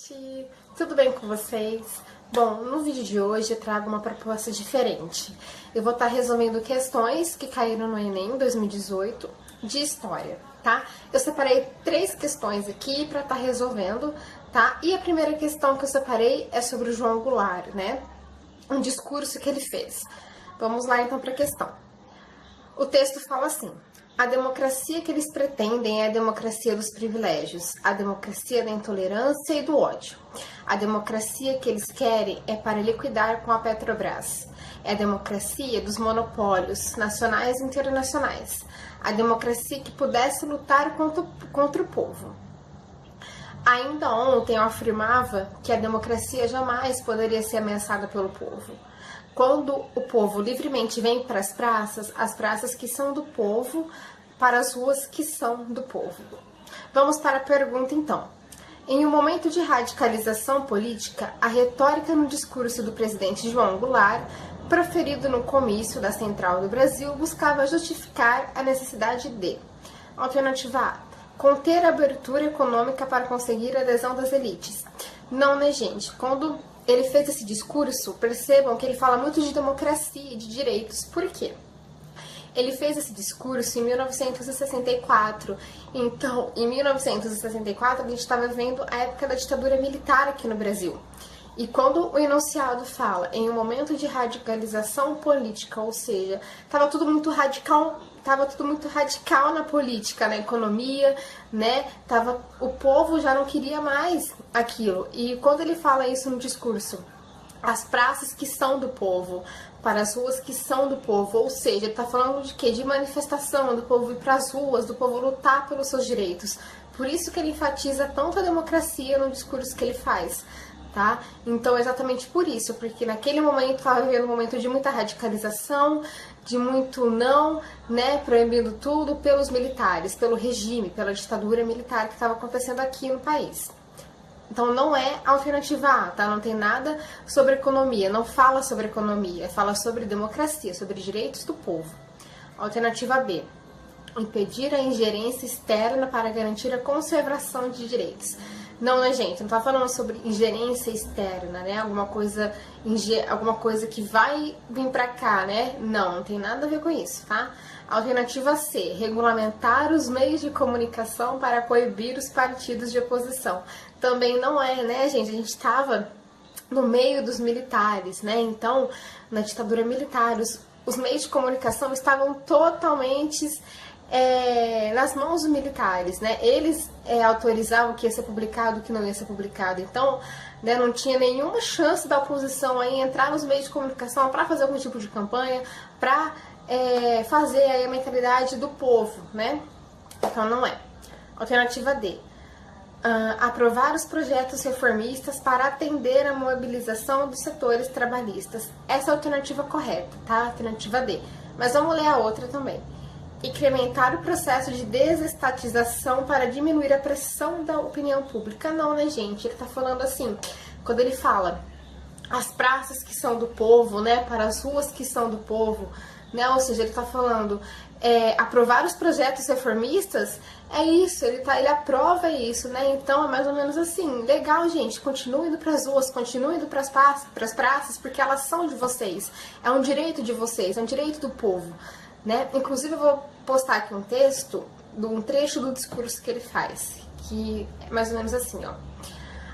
gente! Tudo bem com vocês? Bom, no vídeo de hoje eu trago uma proposta diferente. Eu vou estar resolvendo questões que caíram no Enem 2018 de história, tá? Eu separei 3 questões aqui para estar resolvendo, tá? E a primeira questão que eu separei é sobre o João Goulart, né? Um discurso que ele fez. Vamos lá então para a questão. O texto fala assim: a democracia que eles pretendem é a democracia dos privilégios, a democracia da intolerância e do ódio. A democracia que eles querem é para liquidar com a Petrobras. É a democracia dos monopólios nacionais e internacionais. A democracia que pudesse lutar contra o povo. Ainda ontem eu afirmava que a democracia jamais poderia ser ameaçada pelo povo. Quando o povo livremente vem para as praças que são do povo, para as ruas que são do povo. Vamos para a pergunta então. Em um momento de radicalização política, a retórica no discurso do presidente João Goulart, proferido no comício da Central do Brasil, buscava justificar a necessidade de: alternativa A, conter a abertura econômica para conseguir a adesão das elites. Não, né, gente? Quando ele fez esse discurso, percebam que ele fala muito de democracia e de direitos. Por quê? Ele fez esse discurso em 1964. Então, em 1964, a gente estava vivendo a época da ditadura militar aqui no Brasil. E quando o enunciado fala em um momento de radicalização política, ou seja, estava tudo muito radical na política, na economia, né? O povo já não queria mais aquilo. E quando ele fala isso no discurso, as praças que são do povo, para as ruas que são do povo, ou seja, ele está falando de quê? De manifestação, do povo ir para as ruas, do povo lutar pelos seus direitos. Por isso que ele enfatiza tanto a democracia no discurso que ele faz, tá? Então, exatamente por isso, porque naquele momento estava vivendo um momento de muita radicalização, de muito não, né, proibindo tudo pelos militares, pelo regime, pela ditadura militar que estava acontecendo aqui no país. Então não é a alternativa A, tá? Não tem nada sobre economia, não fala sobre economia, fala sobre democracia, sobre direitos do povo. Alternativa B, impedir a ingerência externa para garantir a conservação de direitos. Não, né, gente? Não tá falando sobre ingerência externa, né? Alguma coisa que vai vir pra cá, né? Não tem nada a ver com isso, tá? Alternativa C, regulamentar os meios de comunicação para coibir os partidos de oposição. Também não é, né, gente? A gente estava no meio dos militares, né? Então, na ditadura militar, os meios de comunicação estavam totalmente nas mãos dos militares, né? Eles autorizavam o que ia ser publicado, o que não ia ser publicado. Então, né, não tinha nenhuma chance da oposição aí entrar nos meios de comunicação para fazer algum tipo de campanha, para fazer aí a mentalidade do povo, né? Então, não é. Alternativa D. Aprovar os projetos reformistas para atender a mobilização dos setores trabalhistas. Essa é a alternativa correta, tá? Alternativa D. Mas vamos ler a outra também. Incrementar o processo de desestatização para diminuir a pressão da opinião pública. Não, né, gente? Ele tá falando assim, quando ele fala as praças que são do povo, né, para as ruas que são do povo, né, ou seja, ele tá falando aprovar os projetos reformistas, é isso, ele aprova isso, né, então é mais ou menos assim, legal, gente, continue indo para as ruas, continue indo para as praças, porque elas são de vocês, é um direito de vocês, é um direito do povo, né, inclusive eu vou postar aqui um texto, um trecho do discurso que ele faz, que é mais ou menos assim, ó.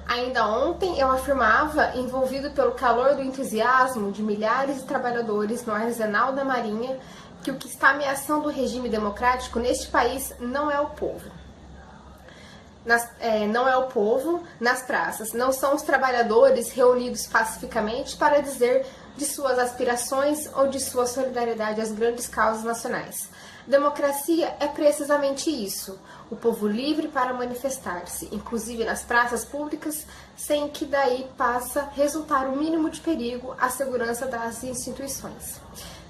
Ainda ontem eu afirmava, envolvido pelo calor do entusiasmo de milhares de trabalhadores no arsenal da Marinha, que o que está ameaçando o regime democrático neste país não é o povo. Não é o povo nas praças, não são os trabalhadores reunidos pacificamente para dizer de suas aspirações ou de sua solidariedade às grandes causas nacionais. Democracia é precisamente isso, o povo livre para manifestar-se, inclusive nas praças públicas, sem que daí possa resultar o mínimo de perigo à segurança das instituições.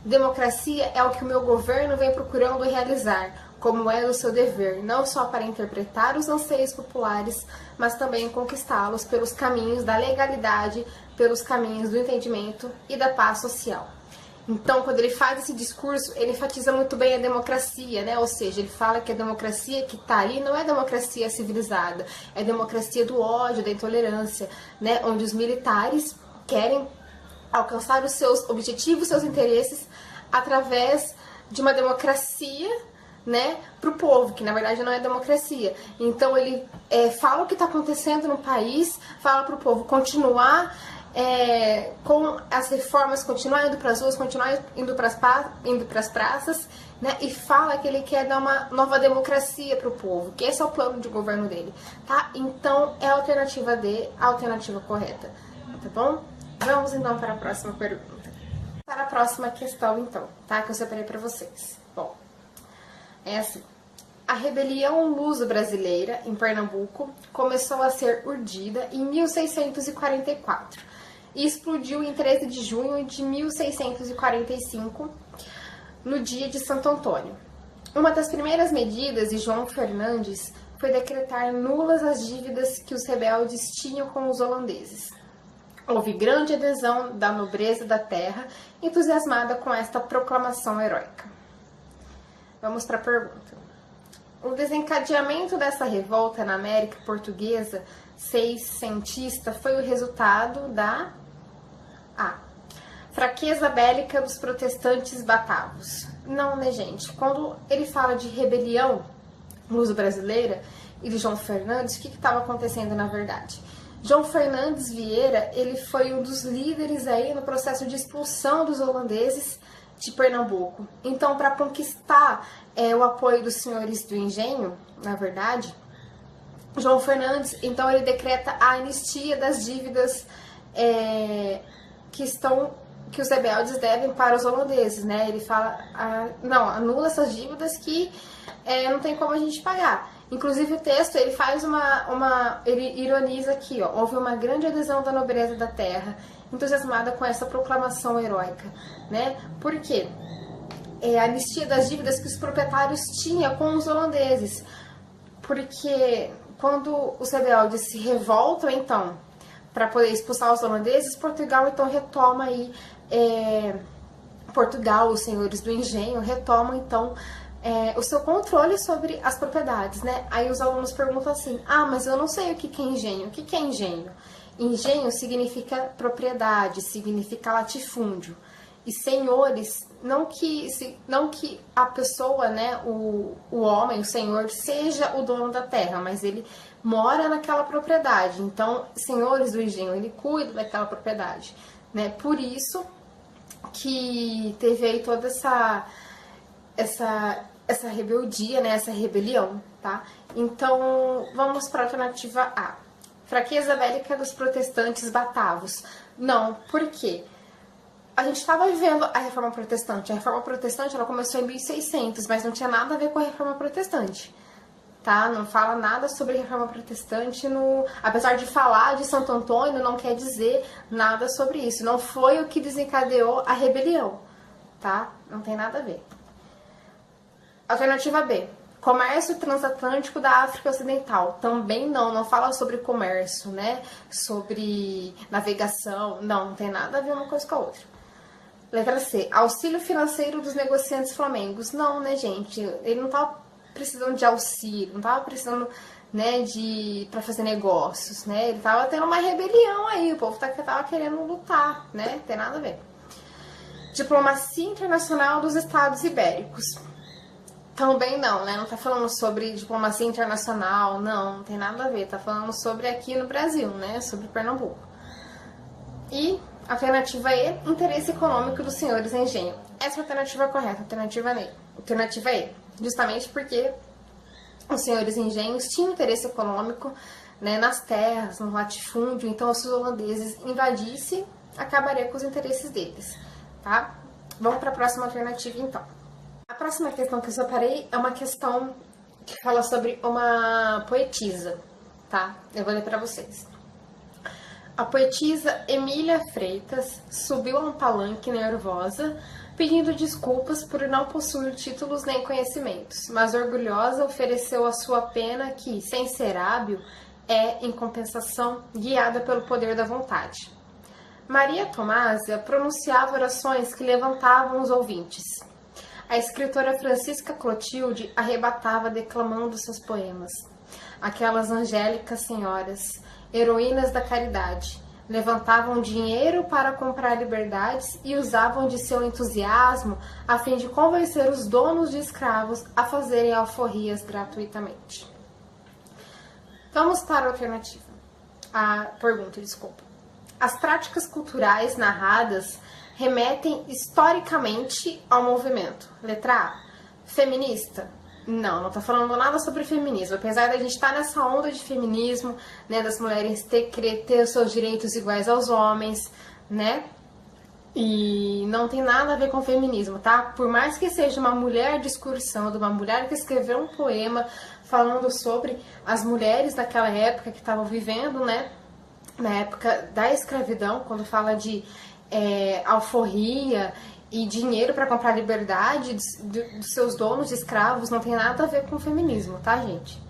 Democracia é o que o meu governo vem procurando realizar, como é o seu dever, não só para interpretar os anseios populares, mas também conquistá-los pelos caminhos da legalidade, pelos caminhos do entendimento e da paz social. Então, quando ele faz esse discurso, ele enfatiza muito bem a democracia, né? Ou seja, ele fala que a democracia que tá ali não é democracia civilizada, é democracia do ódio, da intolerância, né? Onde os militares querem alcançar os seus objetivos, seus interesses através de uma democracia, né, para o povo, que na verdade não é democracia. Então ele fala o que está acontecendo no país, fala para o povo continuar com as reformas, continuar indo para as ruas, continuar indo para as praças, né, e fala que ele quer dar uma nova democracia para o povo, que esse é o plano de governo dele, tá? Então é a alternativa D, a alternativa correta, tá bom? Vamos então para a próxima pergunta. Para a próxima questão então, tá? Que eu separei para vocês. Bom, é assim. A rebelião luso-brasileira em Pernambuco começou a ser urdida em 1644 e explodiu em 13 de junho de 1645, no dia de Santo Antônio. Uma das primeiras medidas de João Fernandes foi decretar nulas as dívidas que os rebeldes tinham com os holandeses. Houve grande adesão da nobreza da terra, entusiasmada com esta proclamação heróica. Vamos para a pergunta. O desencadeamento dessa revolta na América Portuguesa seiscentista foi o resultado da A. Fraqueza bélica dos protestantes batavos. Não, né, gente? Quando ele fala de rebelião luso-brasileira e de João Fernandes, o que estava acontecendo na verdade? João Fernandes Vieira, ele foi um dos líderes aí no processo de expulsão dos holandeses de Pernambuco. Então, para conquistar o apoio dos senhores do engenho, na verdade, João Fernandes, então ele decreta a anistia das dívidas que os rebeldes devem para os holandeses, né? Ele fala, não, anula essas dívidas que não tem como a gente pagar. Inclusive o texto, ele faz ele ironiza aqui, ó, houve uma grande adesão da nobreza da terra, entusiasmada com essa proclamação heróica, né? Por quê? A anistia das dívidas que os proprietários tinham com os holandeses. Porque quando os rebeldes se revoltam, então, para poder expulsar os holandeses, Portugal, então, retoma aí, Portugal, os senhores do engenho, retomam, então, o seu controle sobre as propriedades, né? Aí os alunos perguntam assim, mas eu não sei o que é engenho. O que é engenho? Engenho significa propriedade, significa latifúndio. E senhores, não que a pessoa, né, o homem, o senhor, seja o dono da terra, mas ele mora naquela propriedade. Então, senhores do engenho, ele cuida daquela propriedade, né? Por isso que teve aí toda essa rebeldia, né, essa rebelião, tá? Então, vamos para a alternativa A. Fraqueza bélica dos protestantes batavos. Não, por quê? A gente estava vivendo a Reforma Protestante. A Reforma Protestante, ela começou em 1600, mas não tinha nada a ver com a Reforma Protestante, tá? Não fala nada sobre a Reforma Protestante, apesar de falar de Santo Antônio, não quer dizer nada sobre isso. Não foi o que desencadeou a rebelião, tá? Não tem nada a ver. Alternativa B. Comércio transatlântico da África Ocidental. Também não fala sobre comércio, né? Sobre navegação. Não tem nada a ver uma coisa com a outra. Letra C. Auxílio financeiro dos negociantes flamengos. Não, né, gente? Ele não tava precisando de auxílio, não tava precisando, né, para fazer negócios, né? Ele tava tendo uma rebelião aí, o povo tava querendo lutar, né? Não tem nada a ver. Diplomacia internacional dos Estados Ibéricos. Também não, né? Não tá falando sobre diplomacia internacional, não tem nada a ver. Tá falando sobre aqui no Brasil, né? Sobre Pernambuco. E alternativa E, interesse econômico dos senhores em engenho. Essa é a alternativa correta, alternativa E. Justamente porque os senhores engenhos tinham interesse econômico, né, nas terras, no latifúndio. Então, se os holandeses invadissem, acabaria com os interesses deles, tá? Vamos para a próxima alternativa, então. A próxima questão que eu separei é uma questão que fala sobre uma poetisa, tá? Eu vou ler para vocês. A poetisa Emília Freitas subiu a um palanque nervosa, pedindo desculpas por não possuir títulos nem conhecimentos, mas orgulhosa ofereceu a sua pena que, sem ser hábil, em compensação, guiada pelo poder da vontade. Maria Tomásia pronunciava orações que levantavam os ouvintes. A escritora Francisca Clotilde arrebatava declamando seus poemas. Aquelas angélicas senhoras, heroínas da caridade, levantavam dinheiro para comprar liberdades e usavam de seu entusiasmo a fim de convencer os donos de escravos a fazerem alforrias gratuitamente. Vamos para a alternativa. A pergunta, desculpa. As práticas culturais narradas remetem historicamente ao movimento. Letra A. Feminista? Não tá falando nada sobre feminismo. Apesar da gente estar nessa onda de feminismo, né, das mulheres querer ter os seus direitos iguais aos homens, né? E não tem nada a ver com feminismo, tá? Por mais que seja uma mulher discursando, uma mulher que escreveu um poema falando sobre as mulheres daquela época que estavam vivendo, né? Na época da escravidão, quando fala de alforria e dinheiro para comprar liberdade dos seus donos de escravos, não tem nada a ver com feminismo, tá, gente?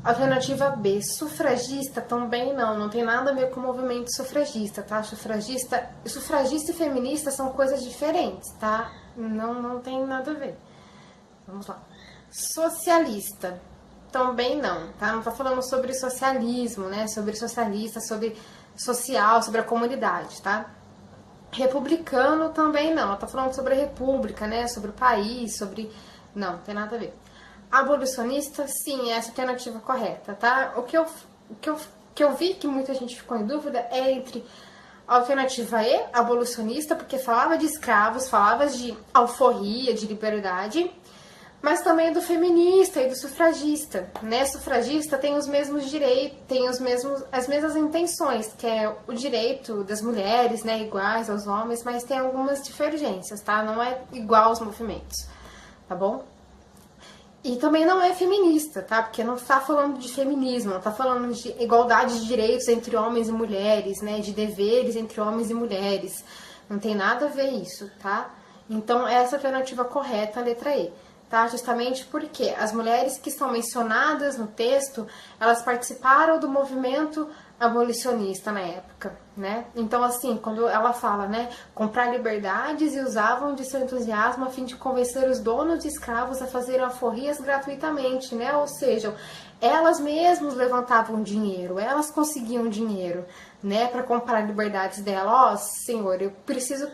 Alternativa B, sufragista também não tem nada a ver com o movimento sufragista, tá? Sufragista e feminista são coisas diferentes, tá? Não tem nada a ver. Vamos lá. Socialista também não, tá? Não tá falando sobre socialismo, né? Sobre socialista, sobre social, sobre a comunidade, tá? Republicano também não, tá falando sobre a república, né? Sobre o país, sobre... Não, tem nada a ver. Abolicionista, sim, essa é a alternativa correta, tá? O que eu vi que muita gente ficou em dúvida é entre a alternativa E, abolicionista, porque falava de escravos, falava de alforria, de liberdade, mas também do feminista e do sufragista, né? Sufragista tem os mesmos direitos, tem as mesmas intenções, que é o direito das mulheres, né, iguais aos homens, mas tem algumas divergências, tá? Não é igual aos movimentos, tá bom? E também não é feminista, tá? Porque não está falando de feminismo, não está falando de igualdade de direitos entre homens e mulheres, né? De deveres entre homens e mulheres. Não tem nada a ver isso, tá? Então, essa é a alternativa correta, a letra E. Tá? Justamente porque as mulheres que estão mencionadas no texto, elas participaram do movimento abolicionista na época, né? Então, assim, quando ela fala, né, comprar liberdades e usavam de seu entusiasmo a fim de convencer os donos de escravos a fazerem alforrias gratuitamente, né? Ou seja, elas mesmas levantavam dinheiro, elas conseguiam dinheiro, né, para comprar liberdades dela. Ó, senhor,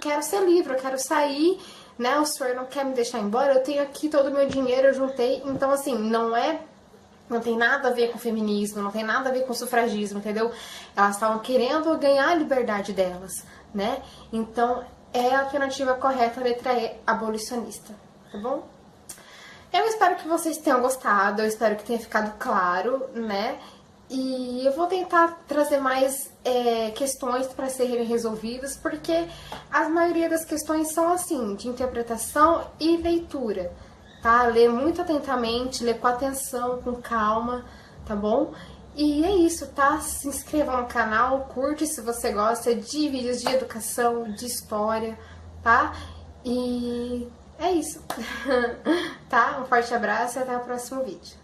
quero ser livre, eu quero sair, né? O senhor não quer me deixar embora, eu tenho aqui todo o meu dinheiro, eu juntei. Então, assim, não tem nada a ver com feminismo, não tem nada a ver com sufragismo, entendeu? Elas estavam querendo ganhar a liberdade delas, né? Então, é a alternativa correta, a letra E, abolicionista, tá bom? Eu espero que vocês tenham gostado, eu espero que tenha ficado claro, né? E eu vou tentar trazer mais questões para serem resolvidas, porque a maioria das questões são assim, de interpretação e leitura, tá? Ler muito atentamente, ler com atenção, com calma, tá bom? E é isso, tá? Se inscreva no canal, curte se você gosta de vídeos de educação, de história, tá? E é isso, tá? Um forte abraço e até o próximo vídeo.